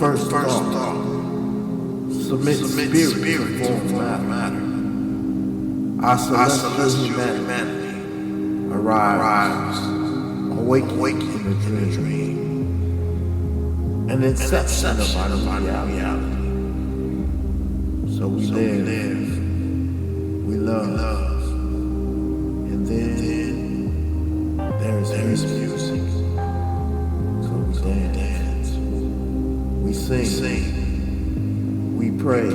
first thought. Submit spirit before matter. Our celestial humanity arrives, awake in the dream, an inception of our reality. So we live, we love, and then there is music. So we dance, we sing, we praise,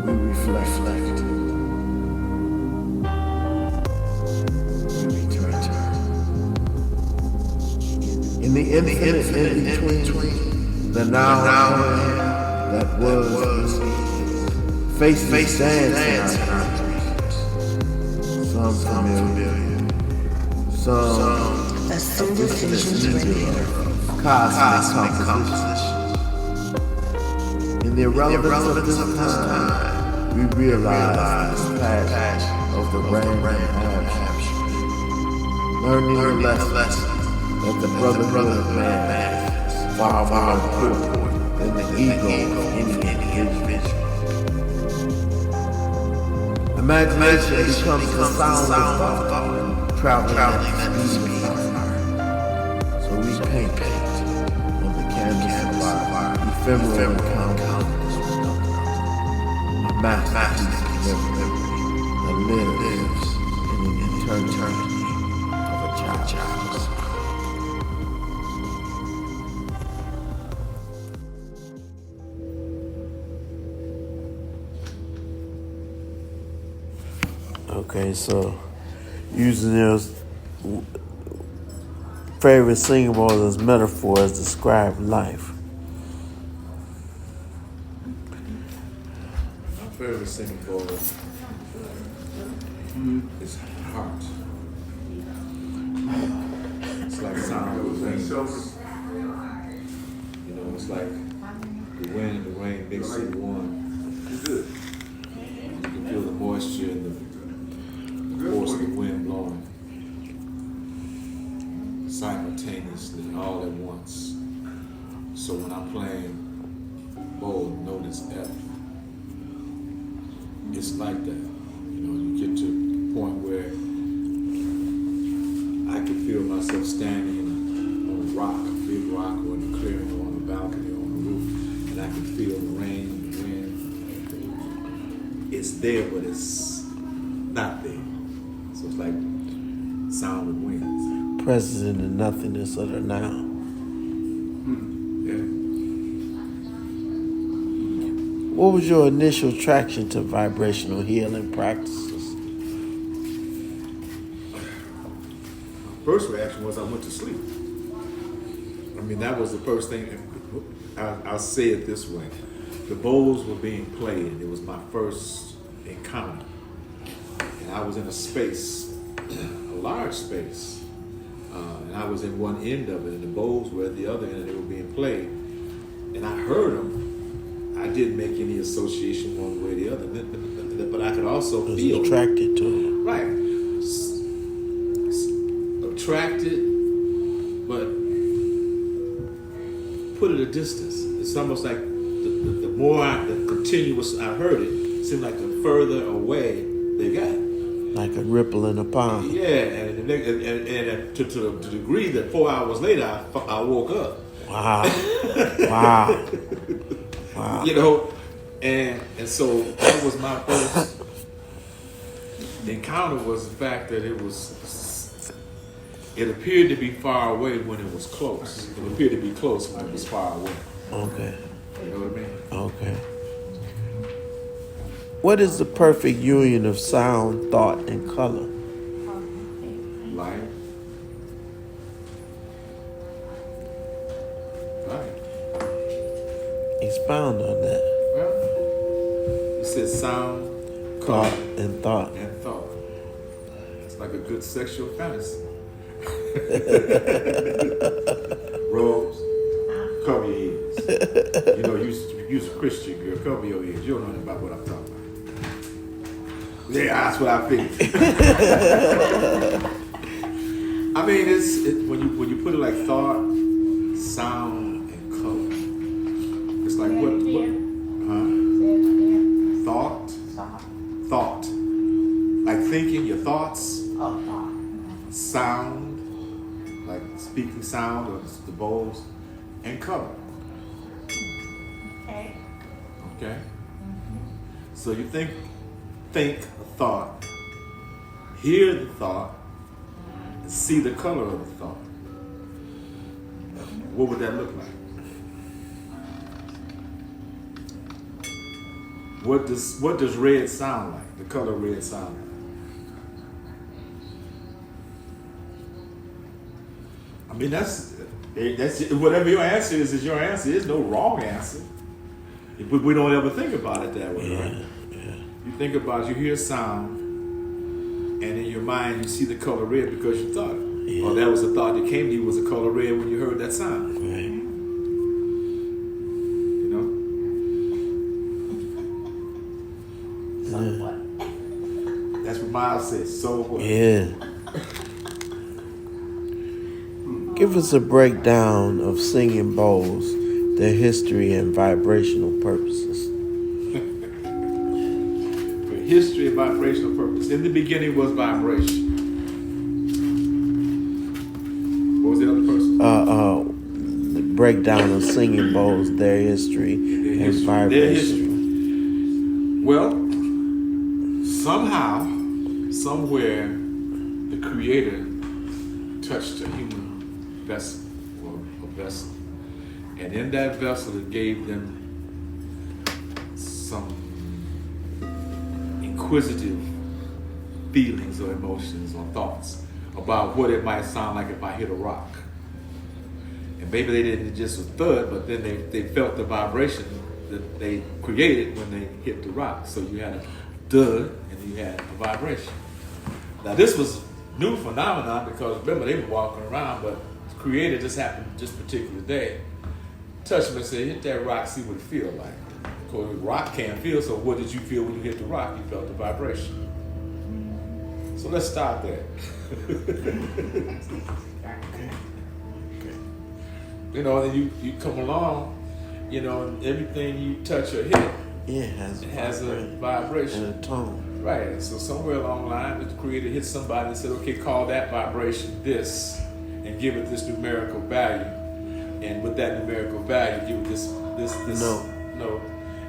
we reflect. In the infinite in between, the now that was, faces dance in our dreams. Some familiar, some a singular cosmic composition. In the irrelevance of this time, we realize the passion of the random abstraction, learning the lesson that the brotherhood of man is far more important than the ego of any individual. Imagination becomes the sound of thought, traveling at the speed of art. So we paint on the canvas of our ephemeral encounters, a masterpiece of memory that lives in an eternity of a child's. Okay, so using their favorite singing bowls as metaphors describe life. My favorite singing bowl is heart. It's like sound of wings. You know, it's like the wind and the rain mixed in one. You can feel the moisture and the force of the wind blowing simultaneously, all at once. So when I'm playing bowl, note is F. It's like that. You know, you get to a point where I can feel myself standing on a rock, a big rock, or in a clearing, or on a balcony, or on a roof, and I can feel the rain, the wind. It's there, but it's not there. So it's like sound of winds. Presence in the nothingness of the now. Yeah. What was your initial attraction to vibrational healing practices? First reaction was I went to sleep. I mean, that was the first thing. I'll say it this way. The bowls were being played. It was my first encounter. And I was in a space, a large space. And I was in one end of it, and the bowls were at the other end, and they were being played. And I heard them. I didn't make any association one way or the other, but I could also feel attracted to them. Right. Attracted, but put at a distance. It's almost like the more the continuous I heard it seemed like the further away they got. Like a ripple in a pond. Yeah, and to the degree that 4 hours later I woke up. Wow. Wow. You know, and so that was my first encounter, was the fact that it appeared to be far away when it was close. It appeared to be close when it was far away. Okay. You know what I mean? Okay. What is the perfect union of sound, thought, and color? Light. Expound on that. Well, you said sound, Thought, color, and thought. and thought. It's like a good sexual fantasy. Robes, cover your ears. You know, you're a Christian girl, cover your ears. You don't know about what I'm talking about. Yeah, that's what I figured. I mean, when you put it like thought, sound, and color, like what thought, like thinking, your thoughts, sound, like speaking sound or the bowls, and color. Okay. So you think a thought, hear the thought, and see the color of the thought. What would that look like? What does red sound like? The color red sound like? I mean, that's whatever your answer is your answer. There's no wrong answer. But we don't ever think about it that way, right? Yeah. You think about, you hear sound, and in your mind you see the color red because you thought it. Yeah. Or that was a thought that came to you, was a color red when you heard that sound. Right. You know? So what? That's what Miles says. So what? Yeah. Give us a breakdown of singing bowls, their history and vibrational purposes. History and vibrational purpose. In the beginning was vibration. What was the other person? The breakdown of singing bowls, their history and vibration. Their history. Well, somehow, somewhere, the Creator touched a human vessel, or a vessel. And in that vessel, it gave them some inquisitive feelings or emotions or thoughts about what it might sound like if I hit a rock. And maybe they didn't just a thud, but then they felt the vibration that they created when they hit the rock. So you had a thud and you had a vibration. Now this was a new phenomenon because remember they were walking around, but the Creator just happened this particular day. Touched me and said, hit that rock, see what it feels like. Of course, rock can't feel, so what did you feel when you hit the rock? You felt the vibration. So let's start there. Okay. You know, then you come along, you know, and everything you touch or hit has a vibration. And a tone. Right, and so somewhere along the line, the Creator hit somebody and said, okay, call that vibration this, and give it this numerical value. And with that numerical value, give it this note,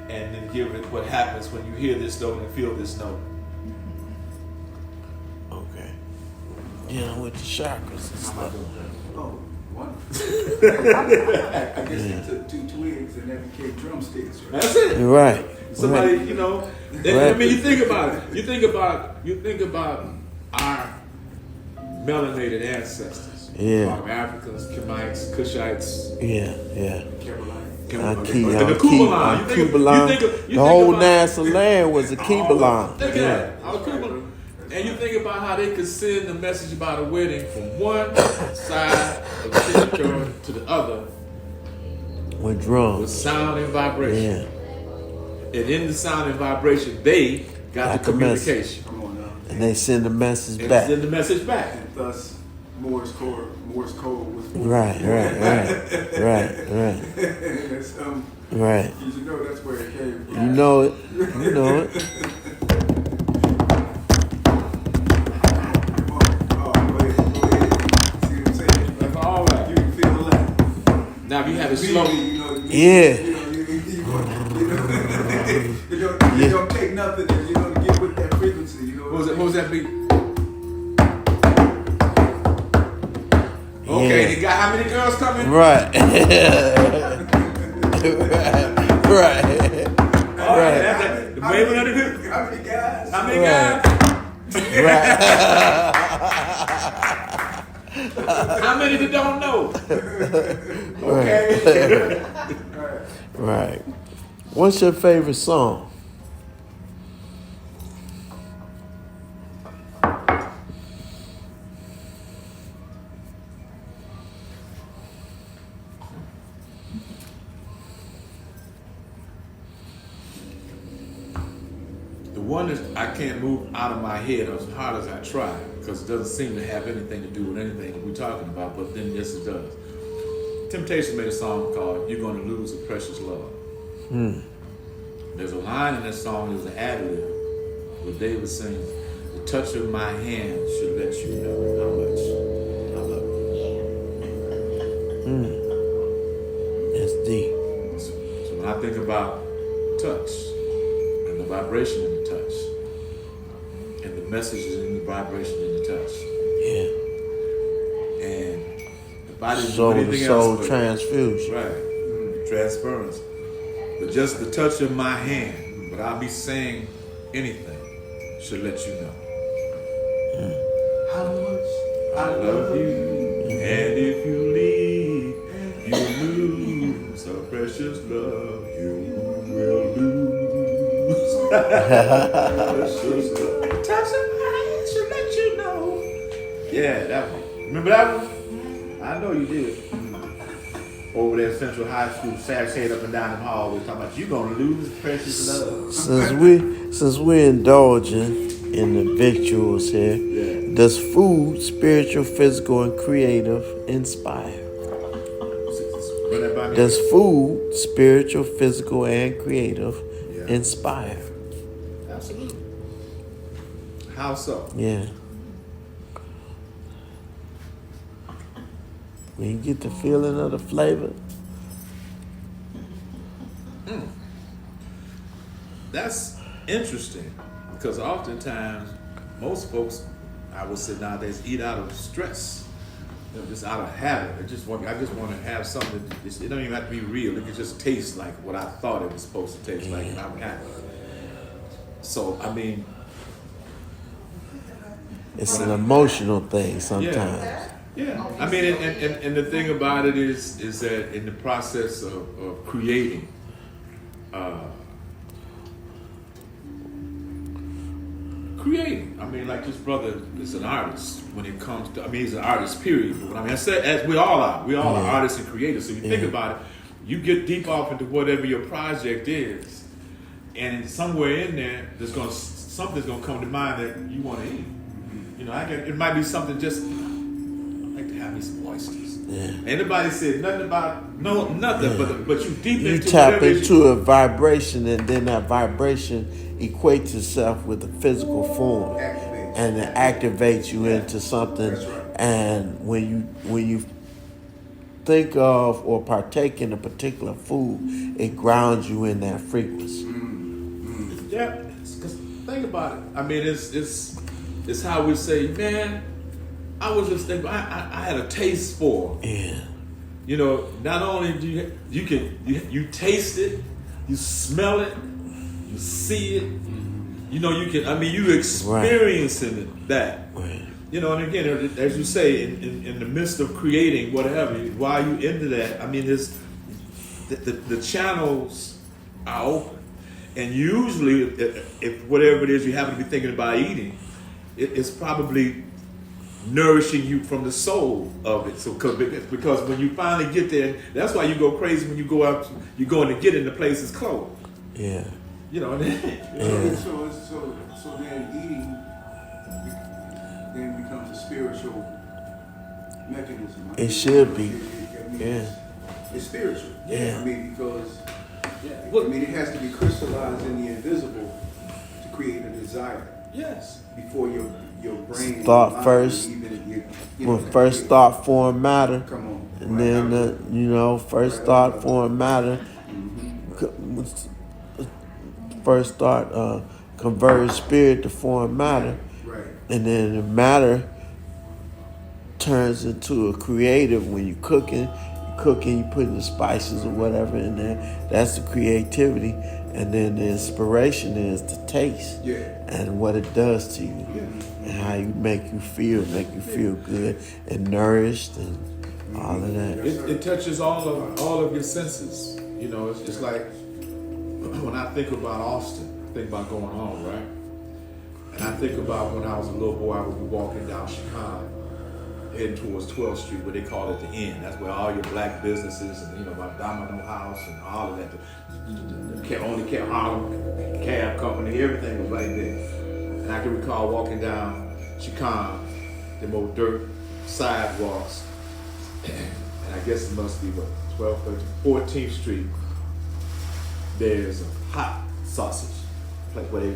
and then give it what happens when you hear this note and feel this note. Okay. Yeah, with the chakras and stuff. Oh, wonderful. I guess they took 2 twigs and that became drumsticks, right? That's it. Right. Somebody, right. you know, Right. I mean, you think about it. You think about our melanated ancestors. Yeah. Africans, Kemites, Cushites. Yeah. The Kubalan. The whole NASA land was a Kubalan. Think of that. And you think about how they could send a message about a wedding from one side of the territory to the other With drums. with sound and vibration. Yeah. And in the sound and vibration, they got the communication. Come on now. And they send the message And back. send the message back. And thus, Morse code was born. Right. That's, Right. you should know that's where it came from. You know it. Oh, go ahead. See what I'm saying? That's all right. You can feel that. Now, if you had a slow. Yeah. You don't take nothing and you don't get with that frequency. You know What was that beat? Okay, you got how many girls coming? Right. Right. All right. The baby of the group. How many guys? How many guys? Right. How many that don't know? Okay. Right. What's your favorite song? The one that I can't move out of my head as hard as I try, because it doesn't seem to have anything to do with anything that we're talking about, but then yes it does. Temptation made a song called You're Gonna Lose a Precious Love. There's a line in that song, there's an ad-lib, where David sings, the touch of my hand should let you know how much I love you. That's deep. So when I think about touch, and the vibration in the touch, and the messages in the vibration in the touch, and if I didn't do Soul to anything soul else, transfusion. right, transference, but just the touch of my hand, without me saying anything, should let you know How much I love you, and if you leave, you lose a precious love. You will lose. Precious love. Touch of my hand should let you know. Yeah, that one. Remember that one? I know you did. Over there at Central High School, sashayed up and down the hallway, talking about you gonna lose precious love. Since we're indulging in the victuals here, does food, spiritual, physical, and creative inspire? Run that by me. Does food, spiritual, physical, and creative inspire? Absolutely. How so? Yeah. When you get the feeling of the flavor. That's interesting, because oftentimes most folks, I would say nowadays, eat out of stress, just out of habit. I just want to have something. It don't even have to be real. It can just taste like what I thought it was supposed to taste like, and I'm happy. So I mean, It's an emotional thing sometimes. yeah. I mean, and the thing about it is that in the process of creating, I mean, like this brother is an artist when it comes to, I mean, he's an artist, period. But I mean, I said, as we all are. We all are artists and creators. So you think about it, you get deep off into whatever your project is, and somewhere in there, something's gonna come to mind that you want to eat. You know, it might be something just, I like to have me some oysters. Yeah. Anybody said nothing about, nothing, but you deep You into tap whatever into a vibration, and then that vibration equates itself with the physical form, and it activates you into something. That's right. And when you think of or partake in a particular food, it grounds you in that frequency. Yeah, because think about it. I mean, it's how we say, man, I was just thinking, I had a taste for. Yeah. You know, not only do you taste it, you smell it, you see it. You know, you experiencing that. Right. You know, and again, as you say, in the midst of creating whatever, while you into that, I mean, the channels are open. And usually, if whatever it is you happen to be thinking about eating, it's probably nourishing you from the soul of it. So, because when you finally get there, that's why you go crazy when you go out, you're going to get into places closed. Yeah. You know, So then eating then becomes a spiritual mechanism. It should be. It's spiritual. Yeah. I mean, because it has to be crystallized in the invisible to create a desire. Yes. Before your brain. Thought and first. When first thought form matter, Come on. and then first thought form matter. First thought converts spirit to form matter, Right. and then the matter turns into a creative. When you're cooking, you putting the spices or whatever in there. That's the creativity, and then the inspiration is the taste and what it does to you, and how you make you feel good and nourished and all of that. It touches all of your senses. You know, it's just like when I think about Austin, I think about going home, right? And I think about when I was a little boy, I would be walking down Chicago, heading towards 12th Street, where they call it the Inn. That's where all your black businesses and, my Domino House and all of that, only Harlem Cab Company, everything was right there. And I can recall walking down Chicago, them old dirt sidewalks, and I guess it must be 12th, 13th, 14th Street, there's a hot sausage, like where they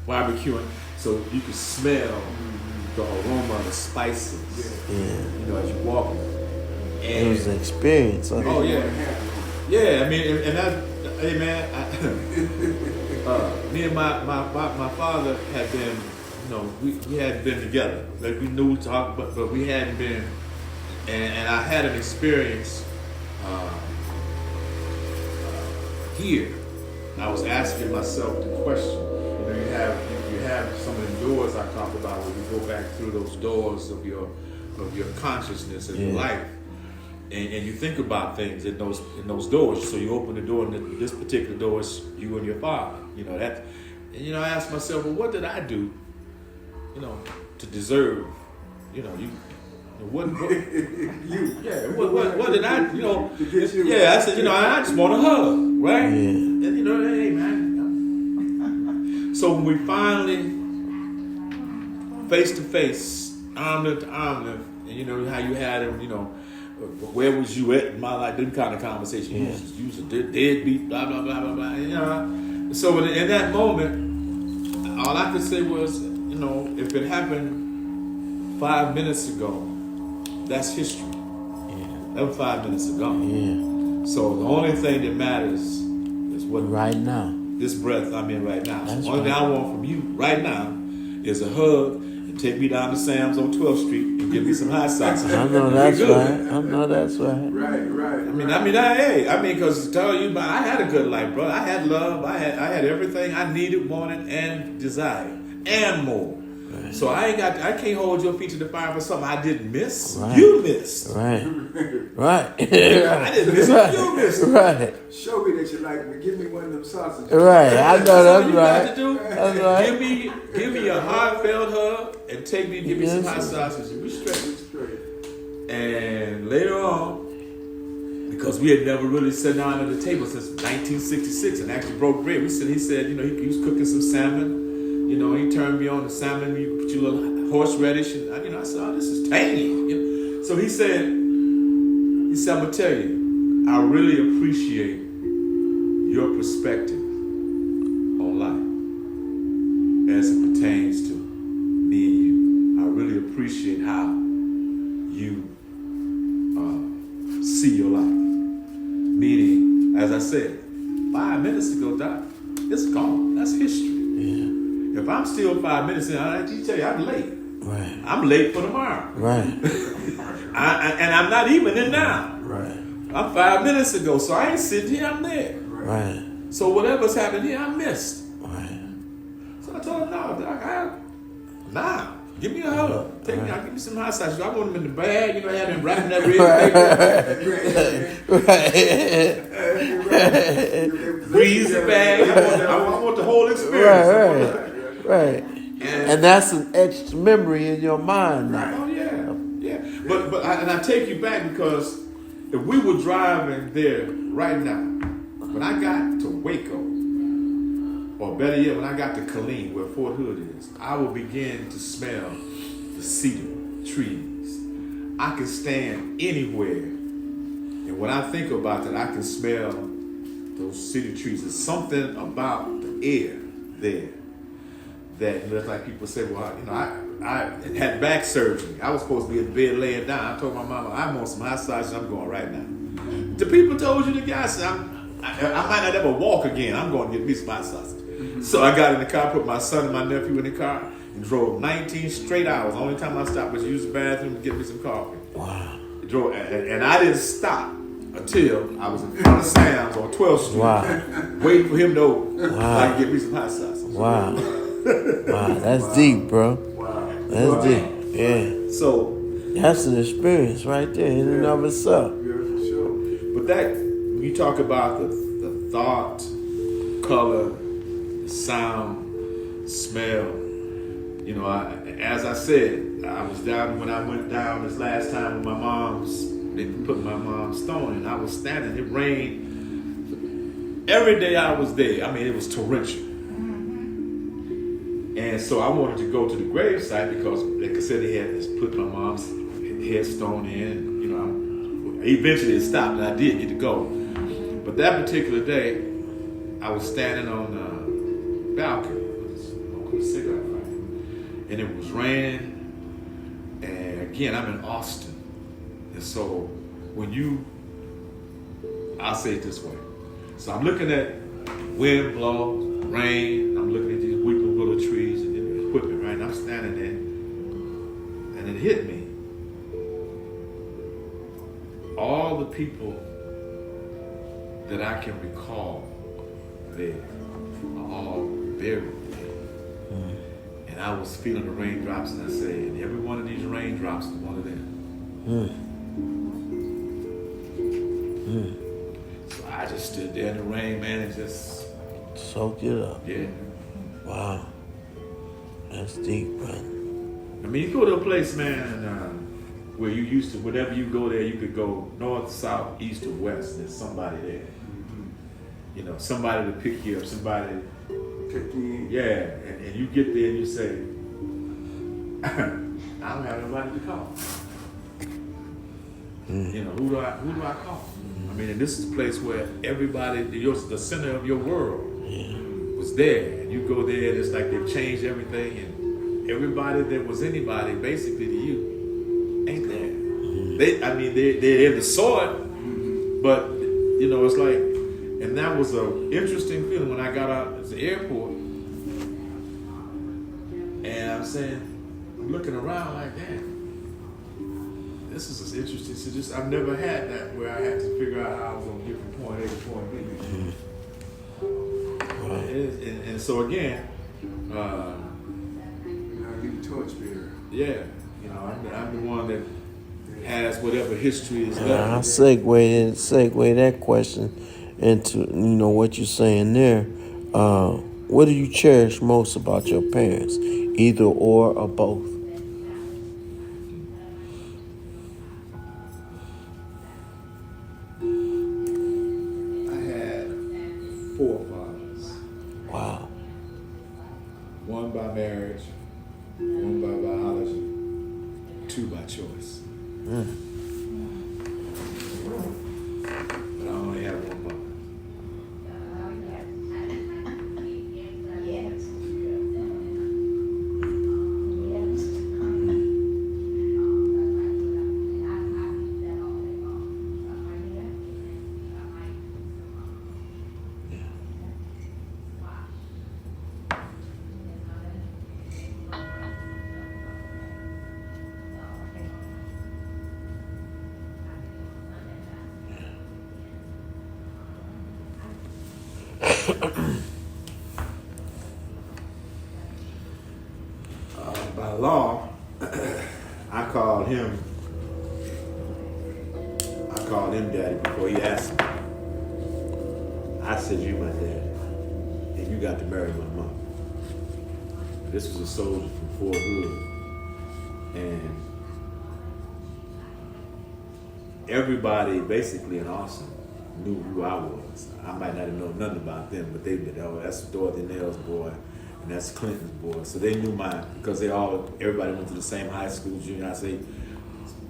barbecuing, so you can smell the aroma of the spices. You know, as you walk. It was an experience. Huh? Oh yeah, yeah. I mean, and that, hey man, me and my father had been, you know, we hadn't been together. Like we knew talk, but we hadn't been. And I had an experience here. I was asking myself the question. You know, you have some of the doors I talk about where you go back through those doors of your consciousness and your life, and you think about things in those doors. So you open the door, and this particular door is you and your father. You know that. And you know, I asked myself, well, what did I do? You know, to deserve. You know, you. What did I, you know? Yeah, I said, you know, I just want a hug, right? And you know, hey man. So when we finally face to face, arm to arm, and you know how you had him, you know, where was you at in my life? Them kind of conversation. You was a deadbeat, blah blah blah blah blah. You know, so in that moment, all I could say was, you know, if it happened 5 minutes ago. That's history. That was 5 minutes ago. So the only thing that matters is what right now. This breath I'm in right now. So That's the only thing I want from you right now is a hug and take me down to Sam's on 12th Street and give me some hot sauce. I know that's right. I know that's right. I mean, because to tell you about, I had a good life, bro. I had love. I had everything I needed, wanted, and desired, and more. So I can't hold your feet to the fire for something I didn't miss. Right. You missed. Right. I didn't miss it. You missed it. Right. Show me that you like me. Give me one of them sausages. Right. I know that's right. Got to do? That's right. Give me a heartfelt hug and take me, give me some hot sausage. We straight. And later on, because we had never really sat down at the table since 1966 and actually broke bread. He said, you know, he was cooking some salmon. You know, he turned me on the salmon. You put your little horseradish, and you know, I said, "Oh, this is tangy." You know? So he said, "I'm gonna tell you, I really appreciate your perspective on life as it pertains to me and you. I really appreciate how you see your life. Meaning, as I said, 5 minutes ago, Doc, it's gone. That's history." If I'm still 5 minutes in, I tell you, I'm late. Right. I'm late for tomorrow. Right. And I'm not even in now. Right. I'm 5 minutes ago, so I ain't sitting here, I'm there. Right. So whatever's happening here, I missed. Right. So I told him, nah, give me a hug. Give me some hot sauce. I want them in the bag, you know, I had them wrapping that red paper. Greasy bag. I want the whole experience. Right. And that's an etched memory in your mind now. Oh yeah. But I take you back because if we were driving there right now, when I got to Waco, or better yet, when I got to Killeen, where Fort Hood is, I will begin to smell the cedar trees. I can stand anywhere, and when I think about that, I can smell those cedar trees. There's something about the air there that, just like people say, well, you know, I had back surgery. I was supposed to be in bed laying down. I told my mama, I'm on some hot sausages. I'm going right now. The people told you the guy said, I might not ever walk again. I'm going to get me some hot sausage. So I got in the car, put my son and my nephew in the car, and drove 19 straight hours. The only time I stopped was to use the bathroom to get me some coffee. Wow. Drove, and I didn't stop until I was in front of Sam's on 12th Street, waiting for him to open. So I could get me some hot sausage. Wow. Wow, that's deep, bro. Wow. That's deep. Yeah. So that's an experience right there in and of itself. Yeah, for sure. but that, when you talk about the thought, color, the sound, smell, you know, as I said, I was down when I went down this last time with my mom's, they put my mom's stone in. I was standing, it rained. Every day I was there, I mean, it was torrential. And so I wanted to go to the gravesite because, like I said, they had put my mom's headstone in. You know, eventually it stopped, and I did get to go. But that particular day, I was standing on the balcony with a cigarette, right? And it was raining. And again, I'm in Austin. And so I'll say it this way. So I'm looking at wind blow, rain. I'm looking at these weeping willow trees and the equipment, right? And I'm standing there. And it hit me. All the people that I can recall there are all buried there. And I was feeling the raindrops, and I said, and every one of these raindrops is one of them. So I just stood there in the rain, man, and just soaked it up. Yeah. Wow. That's deep, brother. I mean, you go to a place, man, and where you used to, whenever you go there, you could go north, south, east, or west. There's somebody there. You know, somebody to pick you up, somebody. Pick me in. Yeah, and you get there and you say, I don't have nobody to call. You know, who do I call? I mean, and this is the place where everybody, the center of your world was there. And you go there and it's like they've changed everything, and everybody that was anybody basically to you ain't there. They're in the soil, but you know, it's like, and that was an interesting feeling when I got out at the airport, and I'm saying, I'm looking around like, damn, this is as interesting. So just, I've never had that where I had to figure out how I was going to get from point A to point B. And so again, I'll be the torchbearer. yeah, you know, I'm the one that has whatever history is left. I'll segue that question into, you know, what you're saying there. What do you cherish most about your parents? Either or both? I had 4 fathers. Wow. One by marriage, one by biology, 2 by choice. But I only have one mother. By law, I called him daddy before he asked me. I said, you my daddy, and you got to marry my mom. This was a soldier from Fort Hood, and everybody basically in Austin knew who I was. I might not have known nothing about them, but they did. Oh, that's Dorothy Nail's boy, and that's Clinton's boy. So they knew because everybody went to the same high school, junior high. So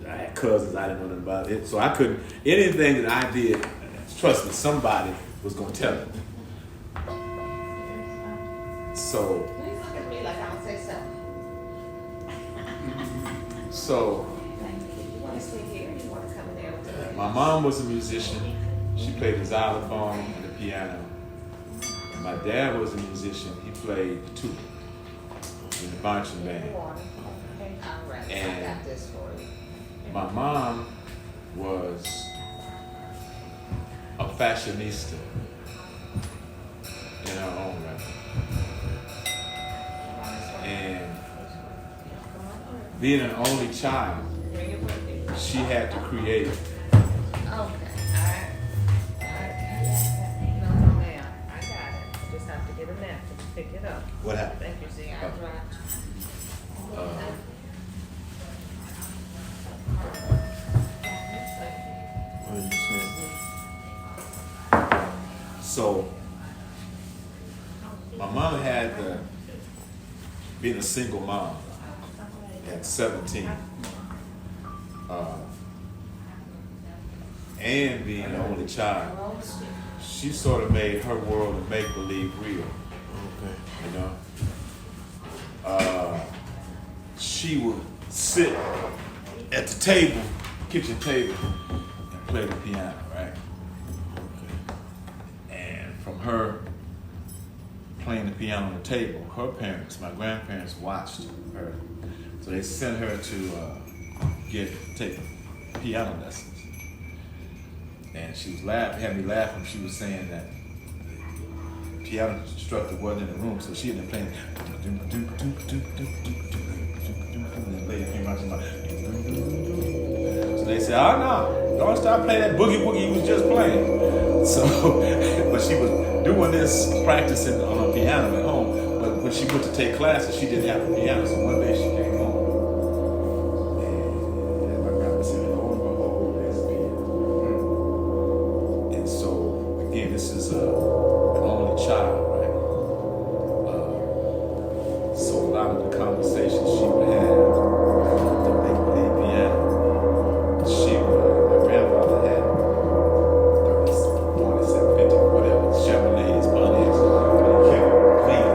I had cousins, I didn't know nothing about it. So I couldn't, anything that I did, trust me, somebody was going to tell me. So. Please look at me like I don't say something. So. You want to stay here? You want to come in there? My mom was a musician. She played the xylophone and the piano. And my dad was a musician. He played the tuba in the marching band. All right, And I got this for you. my mom was a fashionista in her own right. And being an only child, she had to create. Okay, all right. No, ma'am, I got it. I just have to get a napkin to pick it up. What happened? Thank you, see, I dropped. What did you say? So, my mom had being a single mom at 17, and being the only child, she sort of made her world of make-believe real. Okay. You know, she would sit at the table, kitchen table, and play the piano, right? And from her playing the piano on the table, her parents, my grandparents, watched her. So they sent her to take piano lessons. And she was had me laughing. She was saying that the piano instructor wasn't in the room, so she had been playing. And the lady came out and so they said, "Oh no, don't stop playing that boogie woogie you was just playing." So, but she was doing this, practicing on her piano at home. But when she went to take classes, she didn't have a piano. So one day she came home. This is an only child, right? So a lot of the conversations she would have, the make-believe piano, my grandfather had 47, 50, whatever, Chevrolets, Pontiacs, but he kept clean.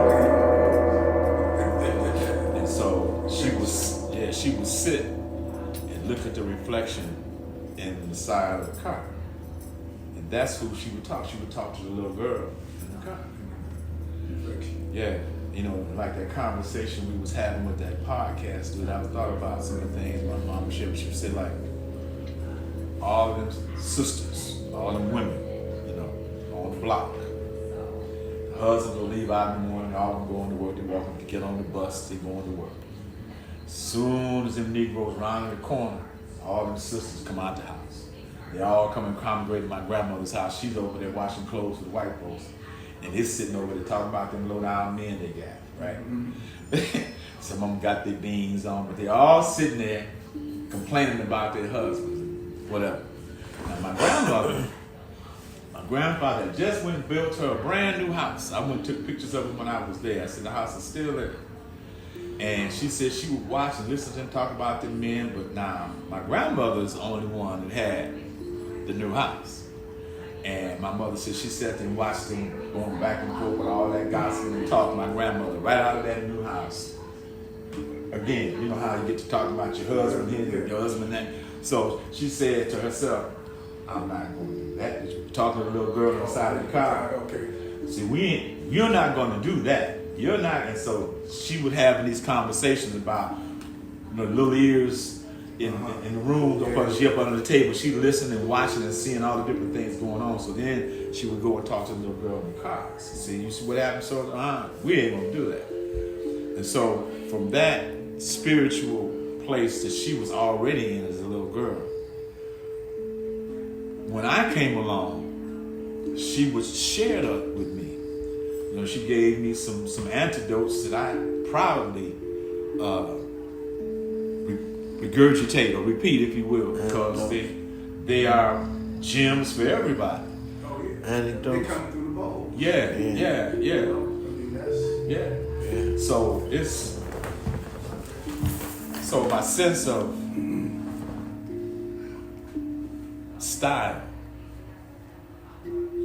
And so she would sit and look at the reflection in the side of the car. That's who she would talk. She would talk to the little girl in the car. Yeah, you know, like that conversation we was having with that podcast, dude. I thought about some of the things my mom would share. She would say, like, all of them sisters, all them women, you know, on the block. The husbands will leave out in the morning, all of them going to work. They walk up to get on the bus, they going to work. As soon as them Negroes round the corner, all them sisters come out the house. They all come and congregate at my grandmother's house. She's over there washing clothes for the white folks. And he's sitting over there talking about them low down men they got, right? Mm-hmm. Some of them got their beans on, but they all sitting there complaining about their husbands and whatever. Now my grandfather had just went and built her a brand new house. I went and took pictures of it when I was there. I said the house is still there. And she said she would watch and listen to them talk about the men, but now my grandmother's the only one that had the new house. And my mother said she sat there and watched them going back and forth with all that gossip and talk to my grandmother right out of that new house. Again, you know how you get to talk about your husband here, your husband that. So she said to herself, I'm not going to do that. Talking to the little girl inside of the car. Okay. See, you're not going to do that. You're not. And so she would have these conversations about, you know, little ears in the room, because she up under the table, she listening and watching and seeing all the different things going on. So then she would go and talk to the little girl in the car. See, you see what happened? So we ain't gonna do that. And so from that spiritual place that she was already in as a little girl, when I came along, she would share that with me. You know, she gave me some antidotes that I proudly regurgitate or repeat, if you will, because they are gems for everybody. Oh yeah. Anecdotes. They come through the bowl. Yeah. I mean, that's... So my sense of style,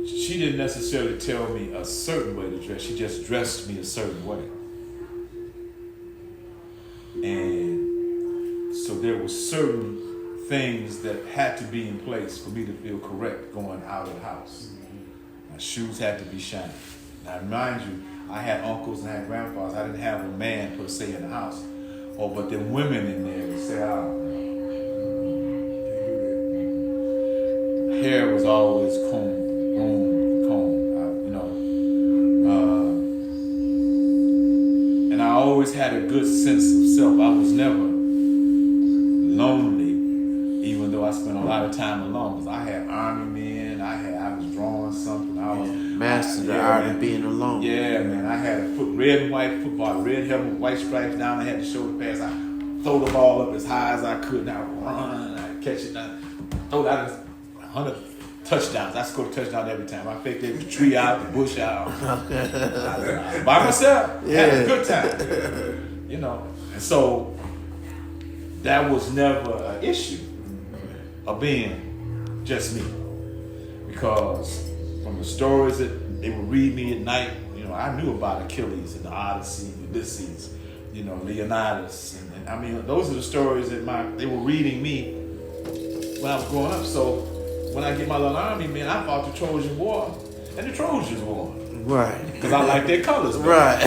she didn't necessarily tell me a certain way to dress. She just dressed me a certain way. And so there were certain things that had to be in place for me to feel correct going out of the house. My shoes had to be shiny. Now, mind you, I had uncles and I had grandfathers. I didn't have a man per se in the house. Oh, but the women in there would say, hair was always combed. And I always had a good sense of self. I was never lonely, even though I spent a lot of time alone. Because I had army men, I was drawing something. I was mastered the art of being alone. Yeah, man. I had a red and white football, red helmet, white stripes down. I had the shoulder pads. I throw the ball up as high as I could. And I run, I catch it, and I throw it out 100 touchdowns. I scored a touchdown every time. I faked the tree out, the bush out. By myself. Yeah. Had a good time. You know. And so that was never an issue of being just me. Because from the stories that they would read me at night. I knew about Achilles and the Odyssey, Ulysses, Leonidas, and I mean, those are the stories that they were reading me when I was growing up. So when I get my little army, man, I fought the Trojan War and the Trojans War. Right. Because I like their colors. Man. Right.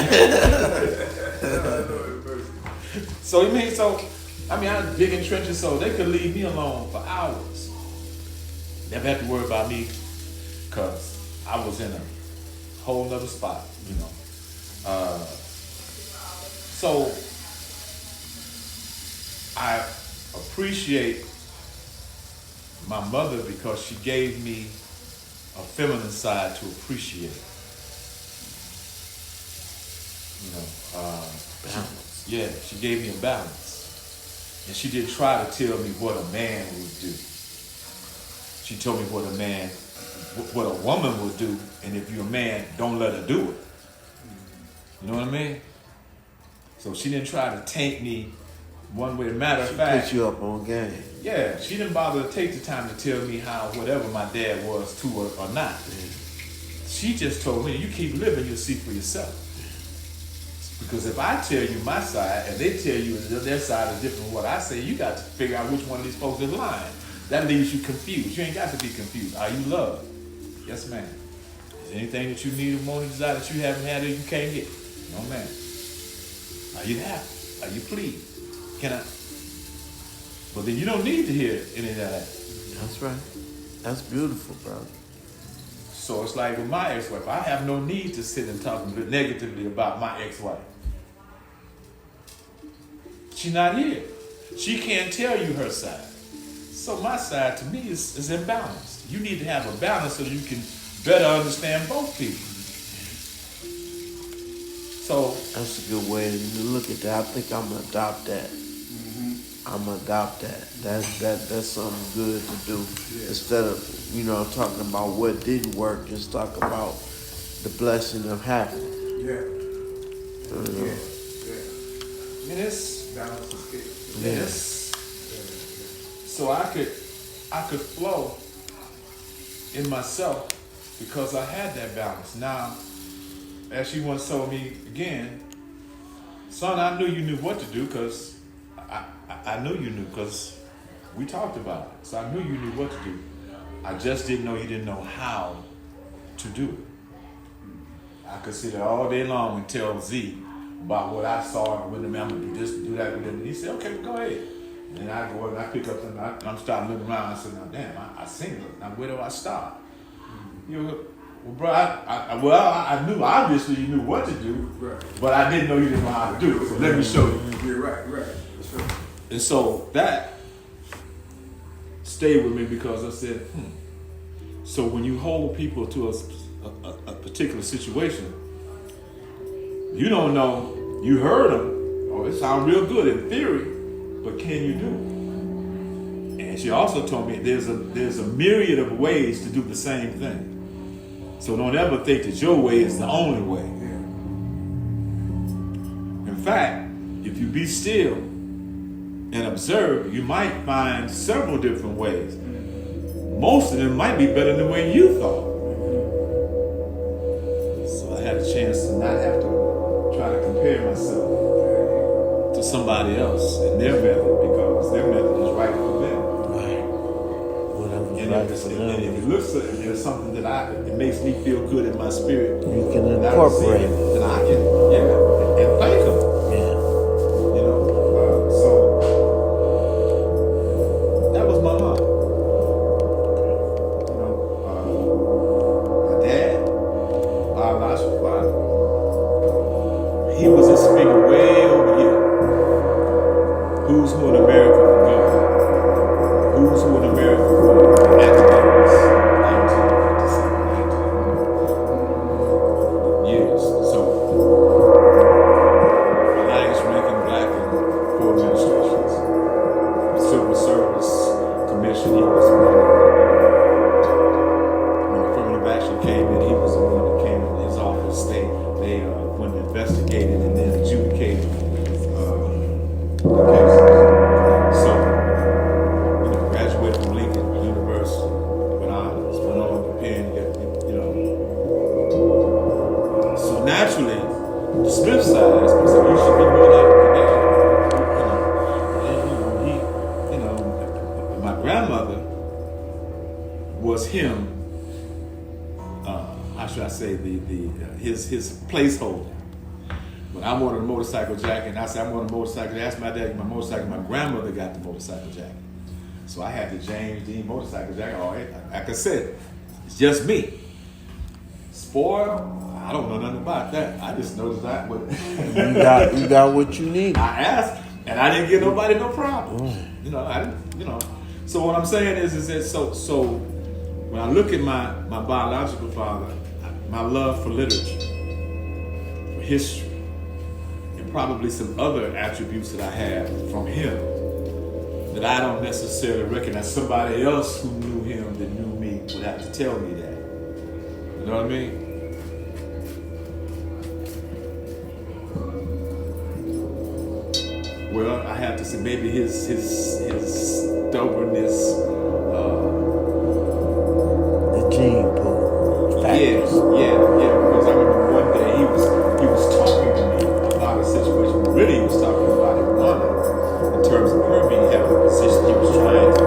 I was digging trenches so they could leave me alone for hours. Never had to worry about me because I was in a whole nother spot, So I appreciate my mother because she gave me a feminine side to appreciate. Balance. She gave me a balance. And she didn't try to tell me what a man would do. She told me what a woman would do, and if you're a man, don't let her do it. You know what I mean? So she didn't try to taint me one way. Matter of fact, put you up on game. Yeah, she didn't bother to take the time to tell me how whatever my dad was to her or not. She just told me, you keep living, you'll see for yourself. Because if I tell you my side and they tell you their side is different from what I say, you got to figure out which one of these folks is lying. That leaves you confused. You ain't got to be confused. Are you loved? Yes, ma'am. Is there anything that you need or more desire that you haven't had or you can't get? No, ma'am. Are you happy? Are you pleased? Can I? But then you don't need to hear any of that. That's right. That's beautiful, brother. So it's like with my ex-wife, I have no need to sit and talk negatively about my ex-wife. She's not here. She can't tell you her side. So my side to me is imbalanced. You need to have a balance so you can better understand both people. So that's a good way to look at that. I think I'm gonna adopt that. I'm gonna adopt that. That's something good to do. Yeah. Instead of talking about what didn't work, just talk about the blessing of having it. Yeah. Yeah. And it's balance is good. Yes. So I could flow in myself because I had that balance. Now, as she once told me again, son, I knew you knew what to do because I knew you knew because we talked about it. So I knew you knew what to do. I just didn't know you didn't know how to do it. I could sit there all day long and tell Z about what I saw and when the man would do this, do that, and he said, okay, well, go ahead. And then I go and I pick up and I'm starting looking around. I said, now damn, I seen it. Now where do I start? Well, bro, I knew obviously you knew what to do, right, but I didn't know you didn't know how to do it. So let me show you. You're right. Sure. And so that stayed with me because I said, So when you hold people to a particular situation, you don't know. You heard them. Oh, it sounds real good in theory, but can you do it? And she also told me there's a myriad of ways to do the same thing. So don't ever think that your way is the only way. In fact, if you be still and observe, you might find several different ways. Most of them might be better than the way you thought. So I had a chance to not have to try to compare myself to somebody else and their method because their method is right for them. And if it looks like there's something that it makes me feel good in my spirit, you can incorporate it. Then I can, and thank them. So that was my mom. My dad, biological father, he was this figure way over here. Who's who in America for God? Who's who in America for academics? 1957, 19 years. So highest ranking black in 4 administrations. Civil Service Commission, he was the one. When affirmative action came in, he was the one that came in his office. They when investigated and then adjudicated the cases. So, graduated from Lincoln University with honors, went on to Penn, grandmother was him. How should I say his placeholder? When I wanted a motorcycle jacket, and I said I want a motorcycle, I asked my dad for my motorcycle. My grandmother got the motorcycle jacket, so I had the James Dean motorcycle jacket. Oh, like I said, it's just me. Spoiled? I don't know nothing about that. I just know that You got what you need. I asked, and I didn't give nobody no problems. So what I'm saying is that so when I look at my biological father, my love for literature, for history, and probably some other attributes that I have from him that I don't necessarily recognize. Somebody else who knew him that knew me would have to tell me that. You know what I mean? Well, I have to say maybe his stubbornness. The gene pool. Yeah. Because I remember one day he was talking to me about a situation. Really, he was talking about Irwana in terms of her being having a position he was trying to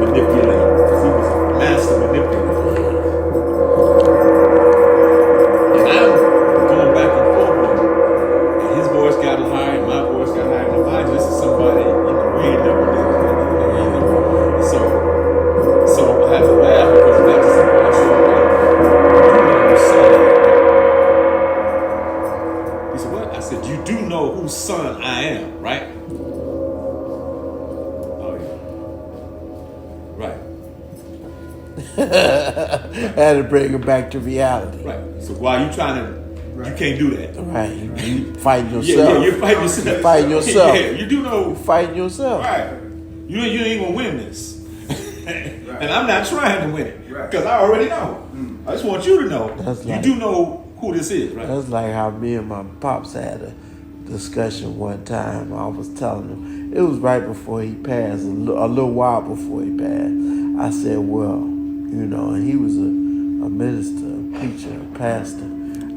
manipulate, because he was a master manipulator. And I'm going back and forth with him, and his voice got higher, and my voice got higher, and I just as somebody, we ain't never did it. So I had to laugh because that's just something I said. He said, what? I said, you do know whose son I am, right? Oh, yeah. Right. Had to bring it back to reality. Right. So why you trying to, you can't do that. Right. You fighting yourself. Yeah, you're fighting yourself. You're fighting yourself. Yeah, you do know. You're fighting yourself. Right. You ain't gonna win this. And I'm not trying to win it. Right. Because I already know. I just want you to know. You do know who this is, right? That's like how me and my pops had a discussion one time. I was telling him, it was right before he passed, a little while before he passed. I said, well, and he was a minister, a preacher, a pastor.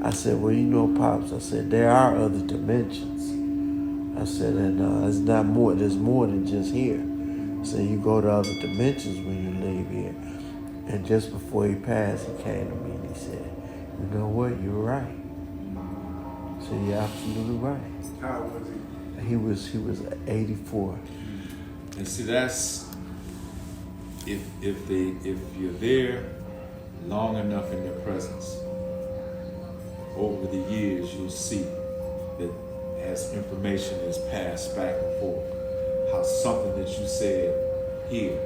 I said, well, Pops, I said, there are other dimensions. I said, and there's more than just here. So you go to other dimensions when you leave here. And just before he passed, he came to me and he said, you know what, you're right. I said, you're absolutely right. How was he? He was 84. And see, that's if you're there long enough in their presence, over the years you'll see that as information is passed back and forth, how something that you said here,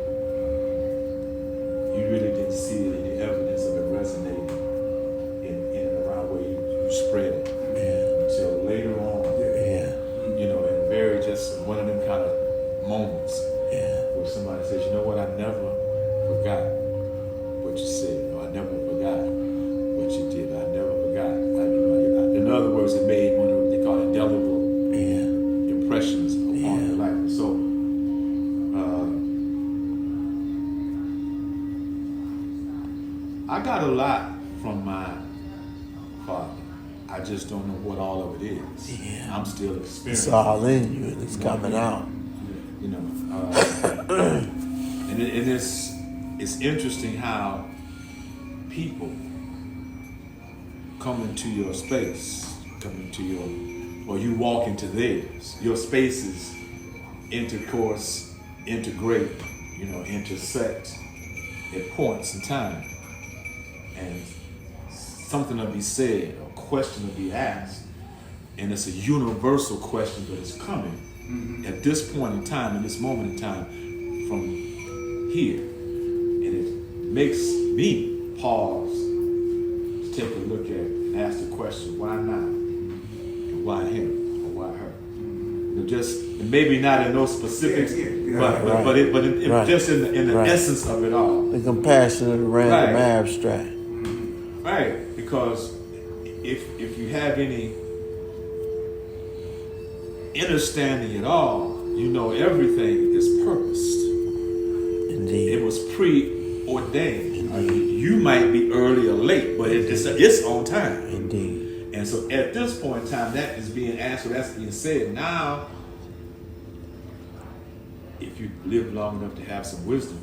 you really didn't see any evidence of it resonating in and around where you spread it. Yeah. Until later on, and very just one of them kind of moments where somebody says, you know what, I never forgot what you said, or I never forgot what you did, I never forgot. In other words, it made one of what they call indelible impressions upon your life. So, I got a lot from my father. I just don't know what all of it is. Yeah. I'm still experiencing. It's all in you and it's coming out. And it's interesting how people come into your space, or you walk into theirs. Your spaces intercourse, integrate, intersect at points in time. And something will be said, a question will be asked, and it's a universal question, but it's coming at this point in time, in this moment in time, from here. And it makes me pause to take a look at and ask the question, why not? And why him? Or why her? Just maybe not in those specifics, but just in the essence of it all. The compassion of the random abstract. Right, because if you have any understanding at all, everything is purposed. Indeed. It was preordained. You might be early or late, but it's on time. Indeed. And so at this point in time, that is being answered, that's being said. Now, if you live long enough to have some wisdom,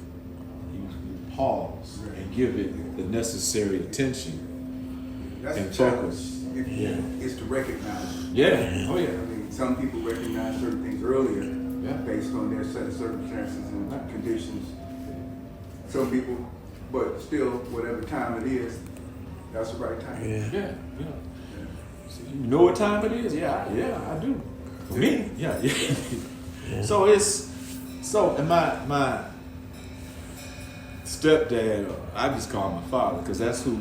pause and give it the necessary attention That's and the challenge. focus. It's to recognize it. Yeah. Oh I yeah. mean, some people recognize certain things earlier Yeah. based on their set of circumstances and conditions. Some people, but still, whatever time it is, that's the right time. Yeah. So you know what time it is? Yeah, I do. For me, yeah. So and my stepdad, I just call him my father because that's who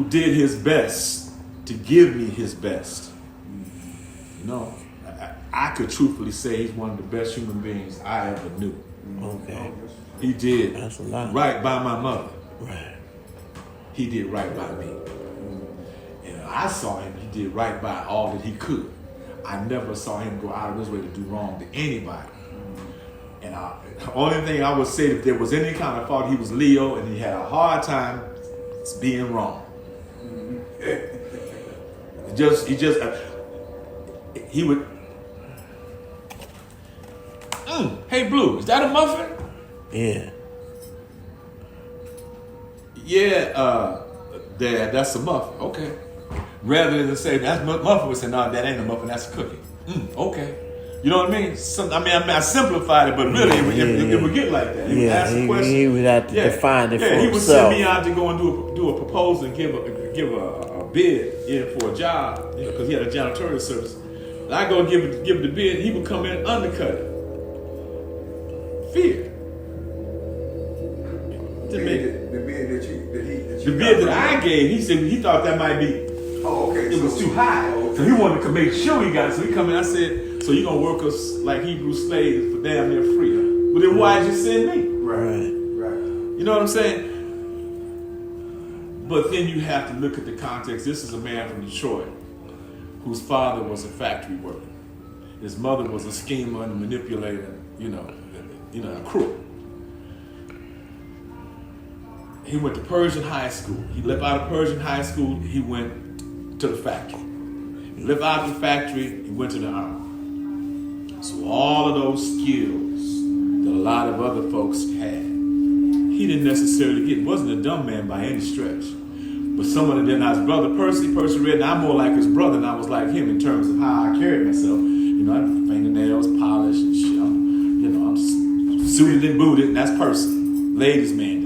did his best to give me his best. You know, I could truthfully say he's one of the best human beings I ever knew. Okay. He did That's a lot. right by my mother. Right. He did right by me. And I saw him, he did right by all that he could. I never saw him go out of his way to do wrong to anybody. And the only thing I would say, if there was any kind of fault, he was Leo and he had a hard time being wrong. He would, hey Blue, is that a muffin? Yeah. Yeah, Dad, that's a muffin. Okay. Rather than say that's muffin, we say no, that ain't a muffin, that's a cookie. Okay. You know what I mean? I simplified it, but really it would get like that. He would ask a question. He would have to define it for himself. He would send me out to go and do a proposal and give a bid in for a job, because he had a janitorial service. And I go give the bid, he would come in and undercut it. Fear. The bid that I gave, he said he thought that might be. Oh, okay. It was too high, so he wanted to make sure he got it. So he come in. I said, "So you gonna work us like Hebrew slaves for damn near free? Huh? But then why'd you send me? Right. You know what I'm saying? But then you have to look at the context. This is a man from Detroit whose father was a factory worker. His mother was a schemer and a manipulator. You know, a crook. He went to Persian high school. He left out of Persian high school. He went to the factory. He left out of the factory. He went to the army. So all of those skills that a lot of other folks had, he didn't necessarily get. He wasn't a dumb man by any stretch. But someone that didn't. His brother Percy read, and I'm more like his brother, and I was like him in terms of how I carried myself. You know, I had fingernails polished and shit. I'm suited and booted, and that's Percy. Ladies' man.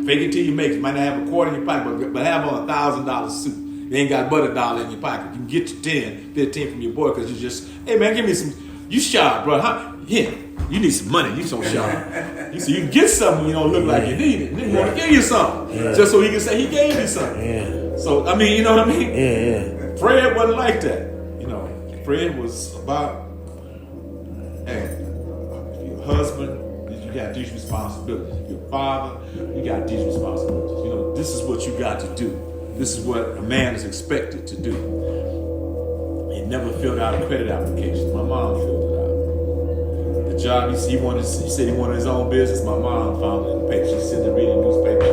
Fake it till you make it. You might not have a quarter in your pocket, but have on $1,000 suit. You ain't got but $1 in your pocket. You can get your 10, 15 from your boy because you just, hey man, give me some. You sharp, bro. Yeah, you need some money. You so sharp. You can get something when you don't look like you need it. And then you want to give you something. Just so he can say he gave you something. Yeah. So, I mean, you know what I mean? Yeah. Fred wasn't like that. You know, Fred was about, hey, if you're a husband, you got these responsibilities. If you're a father, you got these responsibilities. You know, this is what you got to do. This is what a man is expected to do. He never filled out a credit application. My mom filled it out. The job, he said he wanted his own business. My mom found it in the paper. She's sitting there reading the newspaper.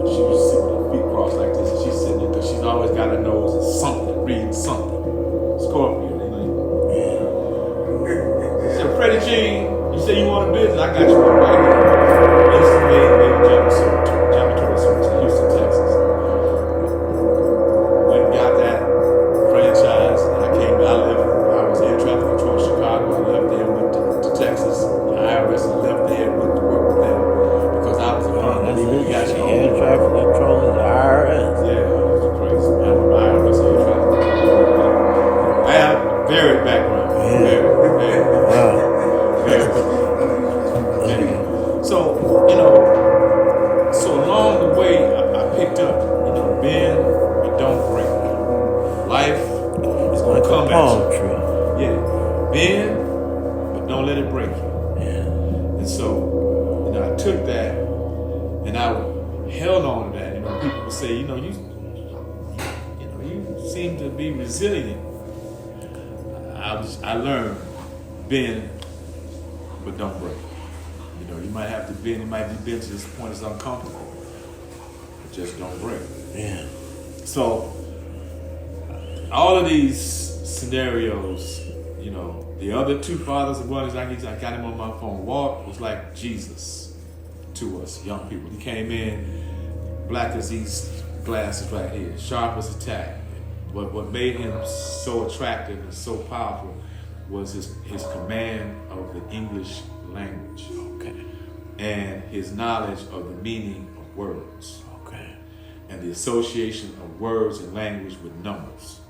She was sitting with her feet crossed like this, and she's sitting there because she's always got her nose in something, reading something. Scorpio, you know. She said, Freddie Jean, you say you want a business? I got you one right here. It's made janitorial service in Houston, Texas. Went and got that franchise. And I was air traffic control in Chicago. I left there and went to Texas. The IRS left there and went to work with them because I was a firm. Air traffic control is the IRS. Yeah, that's crazy. I'm from IRS air traffic control. I have varied background. Very. Wow. So, so along the way, I picked up, bend but don't break. Life is going to come at you. Yeah, bend but don't let it break you. Yeah. And so, I took that and I held on to that. People would say, you seem to be resilient. I learned bend but don't break. You might have to bend. You might be bent to this point it's uncomfortable, but just don't break. Yeah. So all of these scenarios, the other two fathers and brothers, I got him on my phone. Walt was like Jesus. to us young people. He came in black as these glasses right here, sharp as a tack. What made him so attractive and so powerful was his command of the English language. Okay. And his knowledge of the meaning of words. Okay. And the association of words and language with numbers.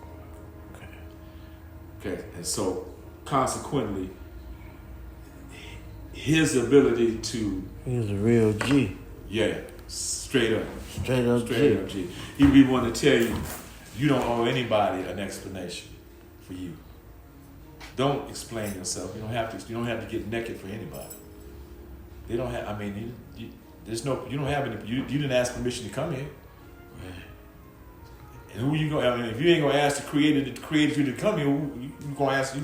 Okay. And so consequently, his ability to... He was a real G. Yeah, straight up. Straight up G. He'd be one to tell you, you don't owe anybody an explanation for you. Don't explain yourself. You don't have to get naked for anybody. They don't have, I mean, there's no, you don't have any, you didn't ask permission to come here. And who you going? I mean, if you ain't gonna ask the creator that created you to come here, you gonna ask? The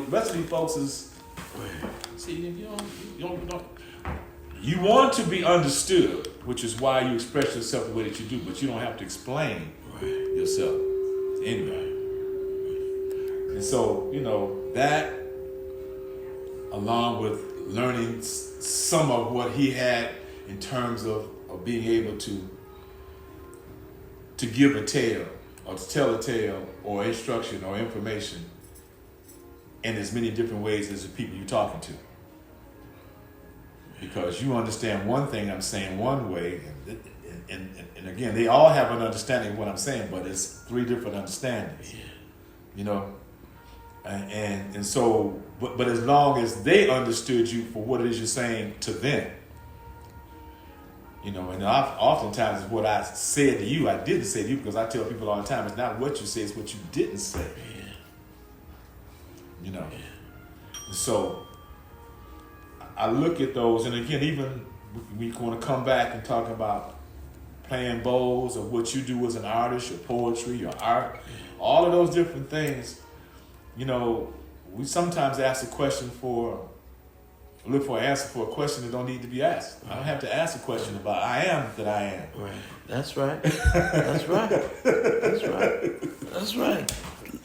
rest of these folks is. See, you want to be understood, which is why you express yourself the way that you do, but you don't have to explain yourself to anybody. And so, that, along with learning some of what he had in terms of being able to give a tale or to tell a tale or instruction or information in as many different ways as the people you're talking to. Because you understand one thing I'm saying one way, and again, they all have an understanding of what I'm saying, but it's three different understandings. And so, but as long as they understood you for what it is you're saying to them, and oftentimes what I said to you, I didn't say to you, because I tell people all the time, it's not what you say, it's what you didn't say. So I look at those, and again, even we're going to come back and talk about playing bowls or what you do as an artist, your poetry, your art, all of those different things. We sometimes ask a question look for an answer for a question that don't need to be asked. I don't have to ask a question about I am that I am. Right. That's right. That's right. That's right. That's right.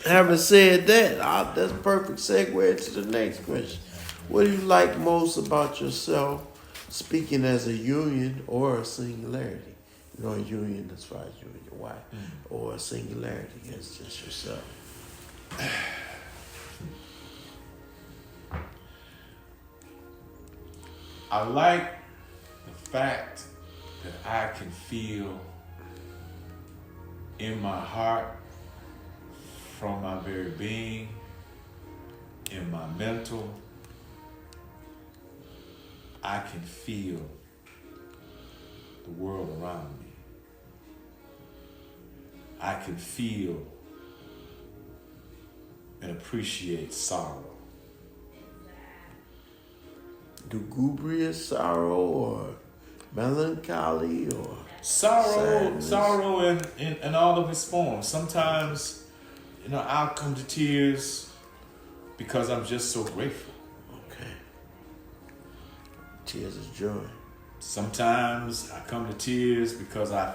Having said that, that's a perfect segue to the next question. What do you like most about yourself, speaking as a union or a singularity? A union as far as you and your wife, or a singularity as just yourself. I like the fact that I can feel in my heart, from my very being, in my mental, I can feel the world around me. I can feel and appreciate sorrow. Lugubrious sorrow or melancholy or sorrow in all of its forms. Sometimes, I'll come to tears because I'm just so grateful. Okay. Tears of joy. Sometimes I come to tears because I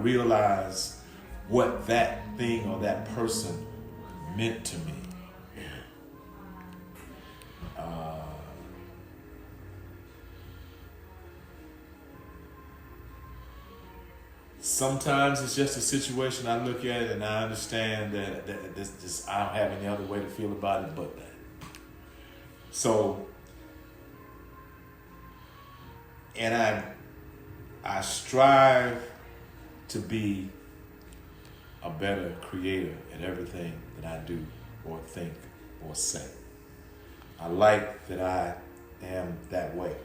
realize what that thing or that person meant to me. Sometimes it's just a situation I look at and I understand that this I don't have any other way to feel about it but that. So, and I strive to be a better creator in everything that I do or think or say. I like that I am that way.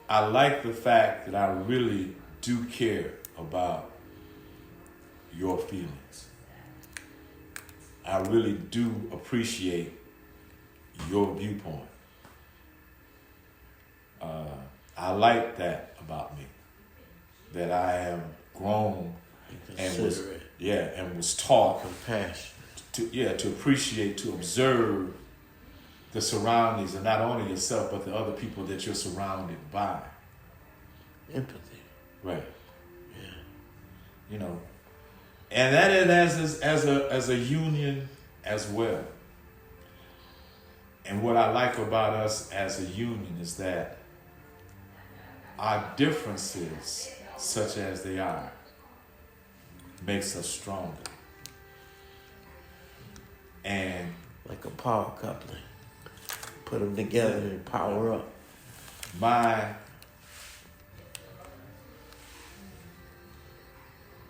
I like the fact that I really do care about your feelings. I really do appreciate your viewpoint. I like that about me, that I am grown and was taught compassion to appreciate, to observe the surroundings, and not only yourself but the other people that you're surrounded by. Empathy. Right. Yeah. And that is as a union as well. And what I like about us as a union is that our differences, such as they are, makes us stronger. And Like a power coupling. Put them together and power up. my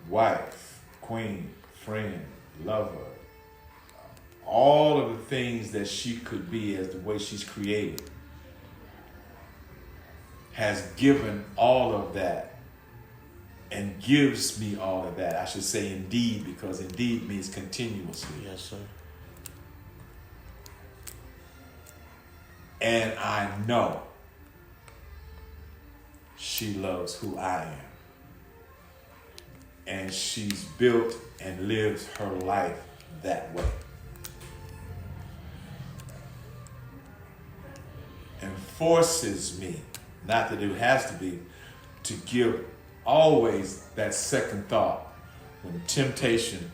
wife, queen, friend, lover, all of the things that she could be as the way she's created, has given all of that and gives me all of that. I should say indeed, because indeed means continuously. Yes, sir. And I know she loves who I am. And she's built and lives her life that way. And forces me, not that it has to be, to give always that second thought when temptation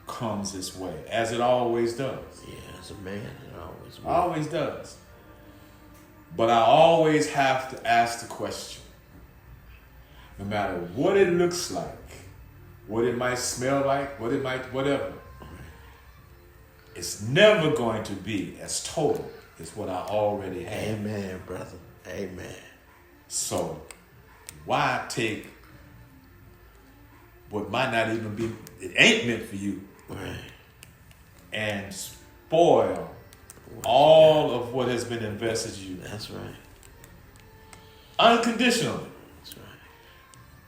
comes this way, as it always does. Yeah, as a man, it always will. Always does. But I always have to ask the question, no matter what it looks like, what it might smell like, what it might, whatever, it's never going to be as total as what I already have. Amen, brother. Amen. So why take what might not even be, it ain't meant for you, Right. and spoil all of what has been invested in you That's right. unconditionally. That's right.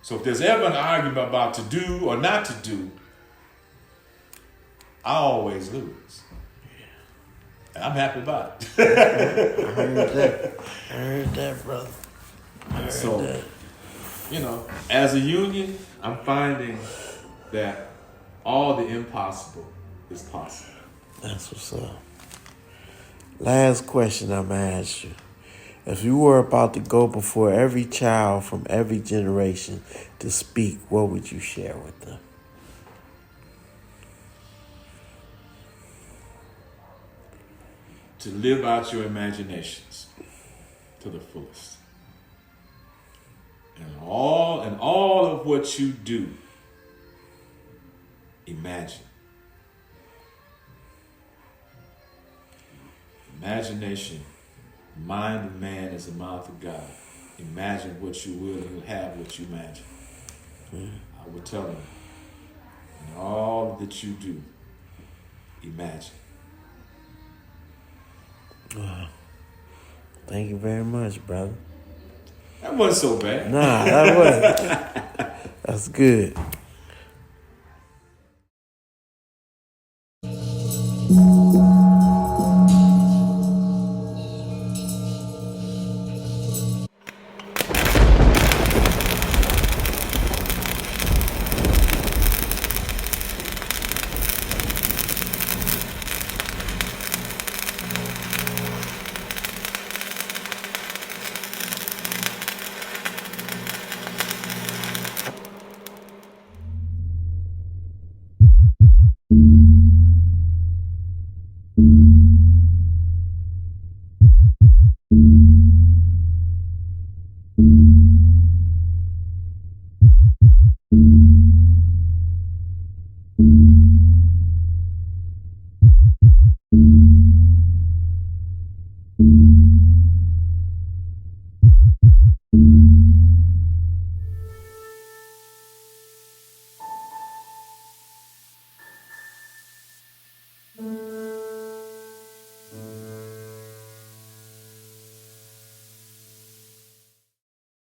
So if there's ever an argument about to do or not to do, I always lose. And I'm happy about it. I heard that. I heard that, brother. I heard So, that. you know, as a union, I'm finding that all the impossible is possible. That's what's up. Last question I'm going to ask you. If you were about to go before every child from every generation to speak, what would you share with them? To live out your imaginations to the fullest. And all of what you do, imagine. Imagination, mind of man is the mouth of God. Imagine what you will, and you'll have what you imagine. I would tell them, in all that you do, imagine. Wow. Thank you very much, brother. That wasn't so bad. Nah, that wasn't. That's good.